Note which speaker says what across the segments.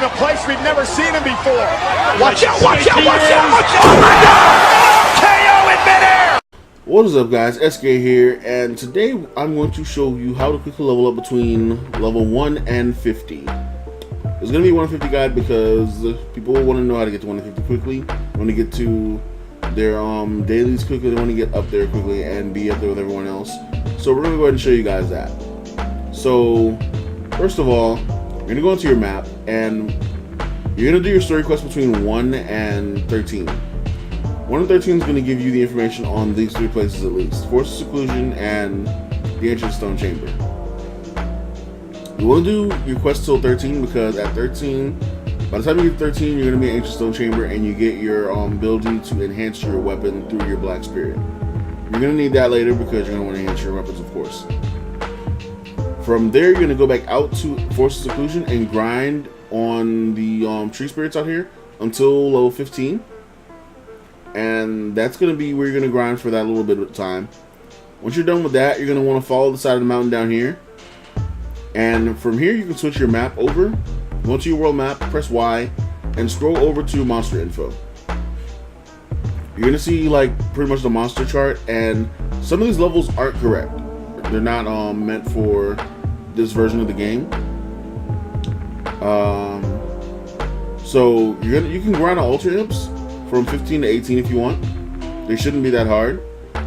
Speaker 1: a place we've never seen him before.
Speaker 2: Watch out, watch out, watch out, watch out! Oh my God!
Speaker 1: KO in midair!
Speaker 3: What is up, guys? SK here, and today I'm going to show you how to quickly level up between level 1 and 50. It's going to be a 150 guide because people want to know how to get to 150 quickly, want to get to their dailies quickly, they want to get up there quickly and be up there with everyone else. So we're going to go ahead and show you guys that. So, first of all, you're going to go into your map, and you're going to do your story quest between 1 and 13. 1 and 13 is going to give you the information on these three places at least: Forest of Seclusion and the Ancient Stone Chamber. You want to do your quest till 13 because at 13, by the time you get 13, you're going to be in Ancient Stone Chamber and you get your ability to enhance your weapon through your Black Spirit. You're going to need that later because you're going to want to enhance your weapons, of course. From there, you're going to go back out to Forest of Seclusion and grind on the tree spirits out here until level 15. And that's going to be where you're going to grind for that little bit of time. Once you're done with that, you're going to want to follow the side of the mountain down here. And from here, you can switch your map over. Go to your world map, press Y, and scroll over to monster info. You're going to see like pretty much the monster chart, and some of these levels aren't correct. They're not meant for this version of the game. So you can grind on Ultra Imps from 15 to 18 if you want. They shouldn't be that hard.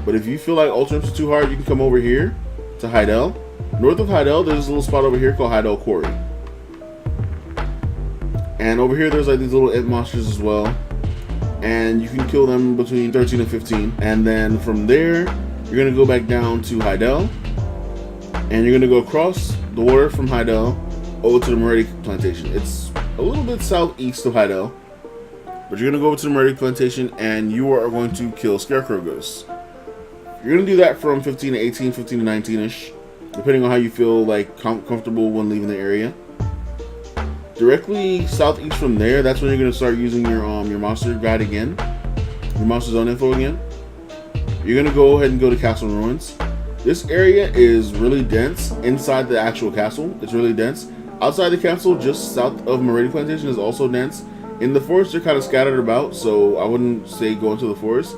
Speaker 3: But if you feel like Ultra Imps are too hard, you can come over here to Heidel. North of Heidel, there's a little spot over here called Heidel Quarry. And over here, there's like these little imp monsters as well. And you can kill them between 13 and 15. And then from there, you're going to go back down to Heidel. And you're going to go across the water from Heidel over to the Moretti Plantation. It's a little bit southeast of Heidel. But you're going to go over to the Moretti Plantation and you are going to kill Scarecrow Ghosts. You're going to do that from 15 to 18, 15 to 19-ish. Depending on how you feel like comfortable when leaving the area. Directly southeast from there, that's when you're going to start using your monster guide again. Your monster zone info again. You're going to go ahead and go to Castle Ruins. This area is really dense inside the actual castle. It's really dense. Outside the castle, just south of Moretti Plantation, is also dense. In the forest, they're kind of scattered about, so I wouldn't say go into the forest.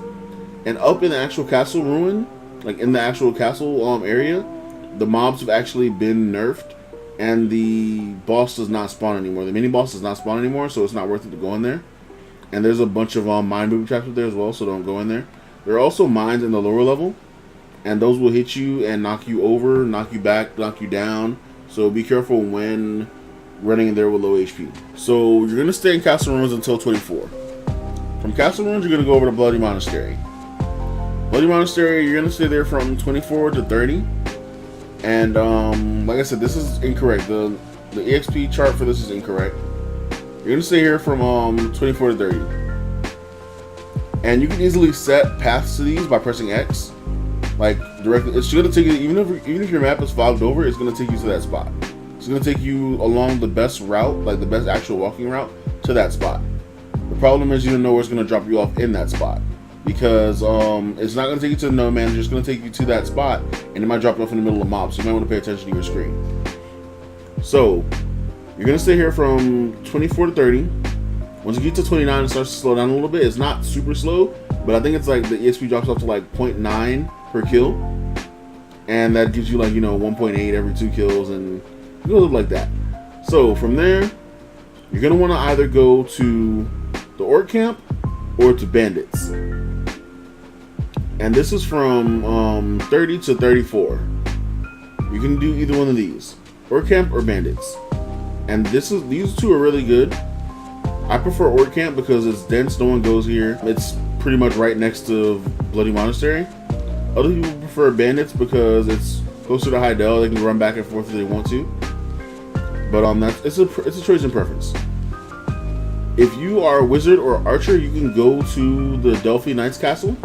Speaker 3: And up in the actual castle ruin, like in the actual castle area, the mobs have actually been nerfed, and the boss does not spawn anymore. The mini boss does not spawn anymore, so it's not worth it to go in there. And there's a bunch of mine booby traps up there as well, so don't go in there. There are also mines in the lower level, and those will hit you and knock you over, knock you back, knock you down. So be careful when running in there with low HP. So you're going to stay in Castle Ruins until 24. From Castle Ruins, you're going to go over to Bloody Monastery. Bloody Monastery, you're going to stay there from 24 to 30. And like I said, this is incorrect. The EXP chart for this is incorrect. You're going to stay here from 24 to 30. And you can easily set paths to these by pressing X. Like directly, it's going to take you, even if your map is fogged over, it's going to take you to that spot. It's going to take you along the best route, like the best actual walking route, to that spot. The problem is you don't know where it's going to drop you off in that spot. Because it's not going to take you to the no man, it's just going to take you to that spot, and it might drop you off in the middle of the mob, so you might want to pay attention to your screen. So, you're going to stay here from 24 to 30. Once you get to 29, it starts to slow down a little bit. It's not super slow, but I think it's like the EXP drops off to like 0.9 per kill. And that gives you like, 1.8 every 2 kills, and it goes up like that. So, from there, you're going to want to either go to the Orc Camp or to Bandits. And this is from 30 to 34. You can do either one of these, Orc Camp or Bandits. And these two are really good. I prefer Orc Camp because it's dense, no one goes here. It's pretty much right next to Bloody Monastery. Other people prefer Bandits because it's closer to Heidel. They can run back and forth if they want to. But it's a choice and preference. If you are a wizard or archer, you can go to the Delphi Knights Castle.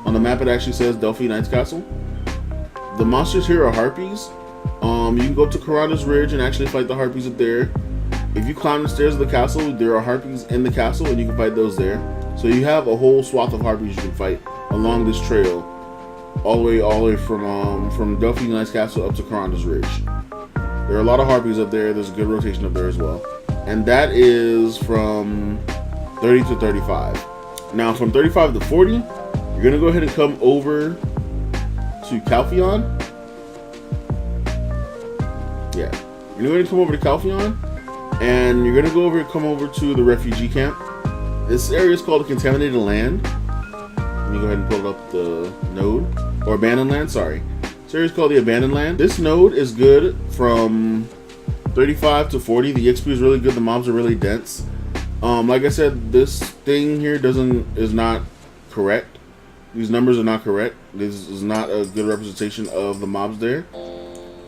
Speaker 3: On the map, it actually says Delphi Knights Castle. The monsters here are harpies. You can go to Karanda's Ridge and actually fight the harpies up there. If you climb the stairs of the castle, there are harpies in the castle, and you can fight those there. So you have a whole swath of harpies you can fight along this trail, all the way from Delphi Knights Castle up to Karanda's Ridge. There are a lot of harpies up there. There's a good rotation up there as well. and that is from 30 to 35. Now from 35 to 40, you're gonna go ahead and come over to Calpheon. Yeah, you're gonna come over to Calpheon, and you're gonna come over to the refugee camp. This area is called the Contaminated Land. Let me go ahead and pull up the node, or Abandoned Land, sorry. This area is called the Abandoned Land. This node is good from 35 to 40. The XP is really good, the mobs are really dense. Like I said, this thing here is not correct. These numbers are not correct. This is not a good representation of the mobs there.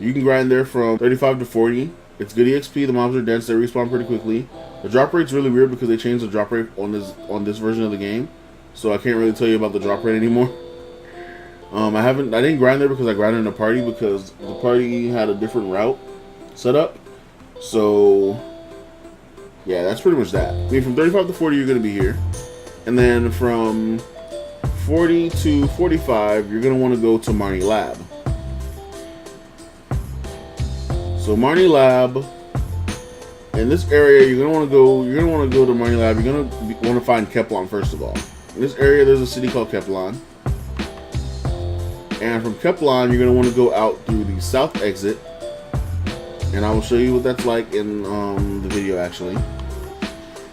Speaker 3: You can grind there from 35 to 40. It's good EXP, the mobs are dense, they respawn pretty quickly. The drop rate's really weird because they changed the drop rate on this version of the game. So I can't really tell you about the drop rate anymore. I didn't grind there because I grinded in a party because the party had a different route set up. So yeah, that's pretty much that. I mean, from 35 to 40 you're gonna be here. And then from 40 to 45 you're gonna want to go to Marnie Lab. So Marnie Lab, in this area, you're gonna want to go to Marnie Lab. You're gonna want to find Keplon first of all. In this area, there's a city called Keplon, and from Keplon, you're gonna want to go out through the south exit, and I will show you what that's like in the video actually.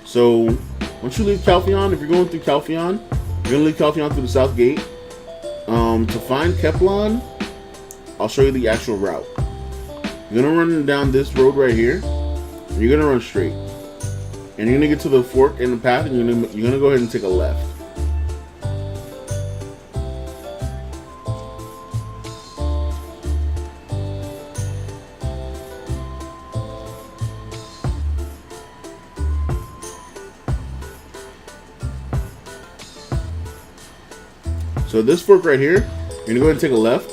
Speaker 3: So once you leave Calpheon, if you're going through Calpheon, you're gonna leave Calpheon through the south gate. To find Keplon, I'll show you the actual route. You're gonna run down this road right here, and you're gonna run straight, and you're gonna get to the fork in the path, and you're gonna go ahead and take a left. So this fork right here, you're gonna go ahead and take a left,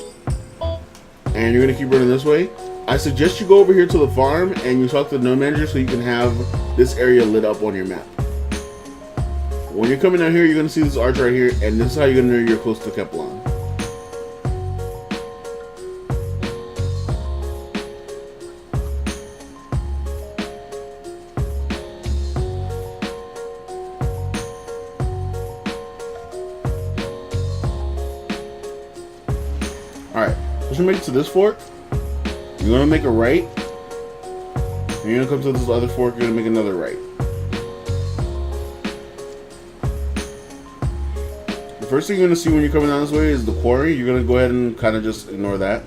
Speaker 3: and you're gonna keep running this way. I suggest you go over here to the farm and you talk to the node manager so you can have this area lit up on your map. When you're coming down here, you're going to see this arch right here, and this is how you're going to know you're close to Keplon. Alright, once you make it to this fork, you're going to make a right, and you're going to come to this other fork, you're going to make another right. The first thing you're going to see when you're coming down this way is the quarry. You're going to go ahead and kind of just ignore that.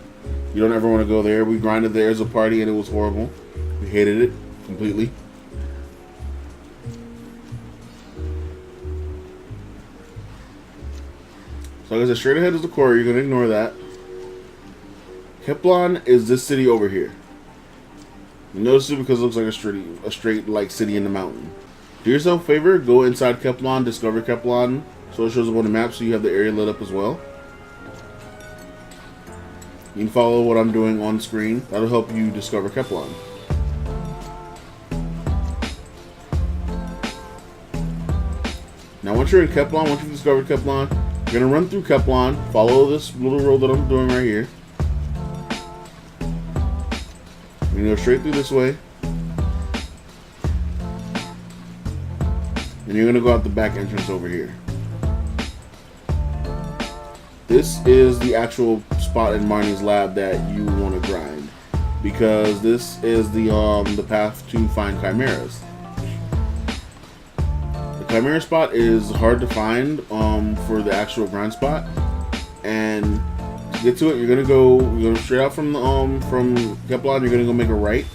Speaker 3: You don't ever want to go there. We grinded there as a party and it was horrible. We hated it completely. So like I said, straight ahead is the quarry. You're going to ignore that. Keplon is this city over here. You notice it because it looks like a straight like city in the mountain. Do yourself a favor, go inside Keplon, discover Keplon, so it shows up on the map so you have the area lit up as well. You can follow what I'm doing on screen. That'll help you discover Keplon. Now once you're in Keplon, once you've discovered Keplon, you're going to run through Keplon, follow this little road that I'm doing right here. You're going to go straight through this way. And you're going to go out the back entrance over here. This is the actual spot in Marnie's lab that you want to grind, because this is the path to find chimeras. The chimera spot is hard to find for the actual grind spot, and to get to it, you're gonna straight out from Keplon. You're gonna go make a right.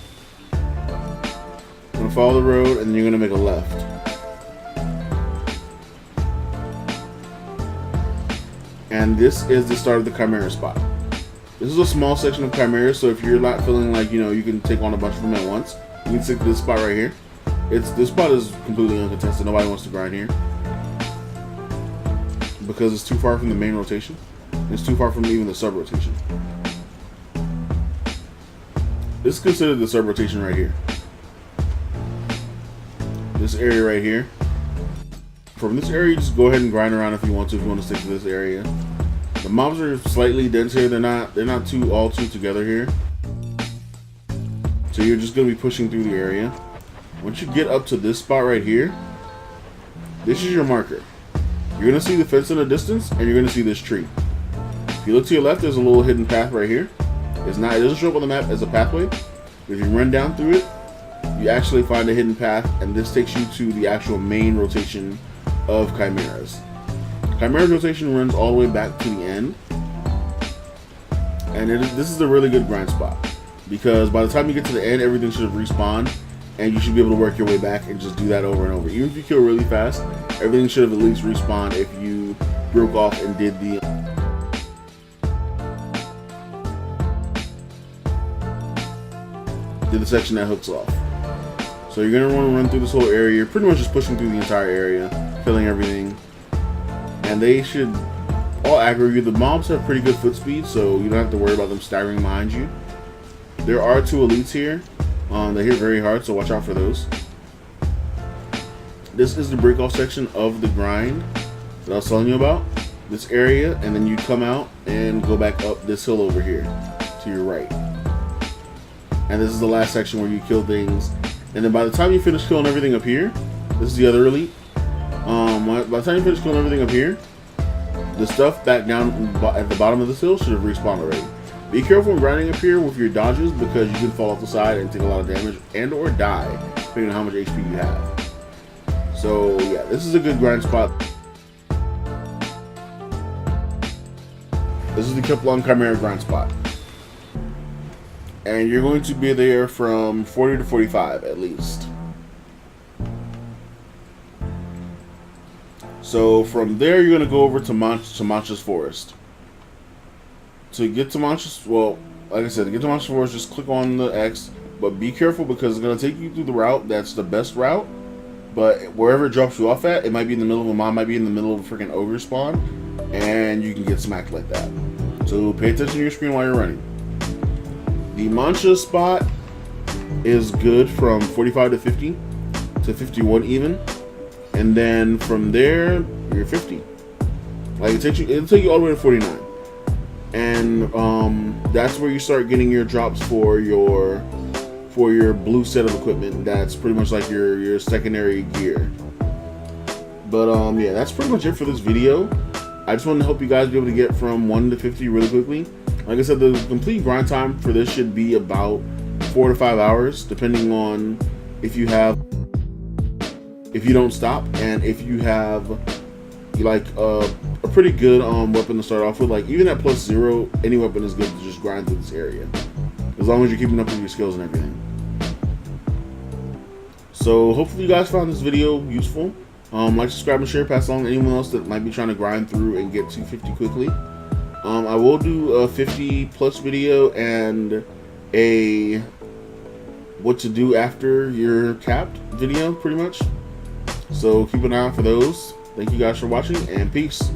Speaker 3: You're gonna follow the road, and then you're gonna make a left. And this is the start of the chimera spot. This is a small section of chimeras, so if you're not feeling like you can take on a bunch of them at once, you can stick to this spot right here. This spot is completely uncontested. Nobody wants to grind here because it's too far from the main rotation. It's too far from even the sub rotation. This is considered the sub rotation right here. This area right here. From this area, just go ahead and grind around if you want to. If you want to stick to this area, the mobs are slightly dense here. They're not all too together here. So you're just gonna be pushing through the area. Once you get up to this spot right here, this is your marker. You're gonna see the fence in the distance, and you're gonna see this tree. If you look to your left, there's a little hidden path right here. It doesn't show up on the map as a pathway. If you run down through it, you actually find a hidden path, and this takes you to the actual main rotation of Chimera's. Chimera's rotation runs all the way back to the end, and this is a really good grind spot, because by the time you get to the end, everything should have respawned, and you should be able to work your way back and just do that over and over. Even if you kill really fast, everything should have at least respawned if you broke off and did the section that hooks off. So you're gonna want to run through this whole area. You're pretty much just pushing through the entire area, killing everything, and they should all aggro you. The mobs have pretty good foot speed, so you don't have to worry about them staggering behind you. There are 2 elites here. They hit very hard, so watch out for those. This is the break off section of the grind that I was telling you about. This area, and then you come out and go back up this hill over here to your right. And this is the last section where you kill things. And then by the time you finish killing everything up here, this is the other elite. By the time you finish killing everything up here, the stuff back down at the bottom of this hill should have respawned already. Be careful when grinding up here with your dodges, because you can fall off the side and take a lot of damage and or die, depending on how much HP you have. So yeah, this is a good grind spot. This is the Kiplong Chimera grind spot. And you're going to be there from 40 to 45 at least. So from there, you're going to go over to Mancha's Forest. To get to Mancha's, well, like I said, to get to Mancha's Forest, just click on the X. But be careful, because it's going to take you through the route that's the best route. But wherever it drops you off at, it might be in the middle of a mine, might be in the middle of a freaking ogre spawn. And you can get smacked like that. So pay attention to your screen while you're running. The Mancha spot is good from 45 to 50 to 51 even, and then from there you're 50. Like it'll take you all the way to 49, and that's where you start getting your drops for your blue set of equipment. That's pretty much like your secondary gear. But yeah, that's pretty much it for this video. I just wanted to help you guys be able to get from 1 to 50 really quickly. Like I said, the complete grind time for this should be about 4 to 5 hours, depending on if you don't stop, and if you have like a pretty good weapon to start off with. Like even at +0, any weapon is good to just grind through this area, as long as you're keeping up with your skills and everything. So hopefully you guys found this video useful. Like, subscribe, and share. Pass along to anyone else that might be trying to grind through and get to 50 quickly. I will do a 50+ video and a what to do after you're capped video, pretty much. So keep an eye out for those. Thank you guys for watching, and peace.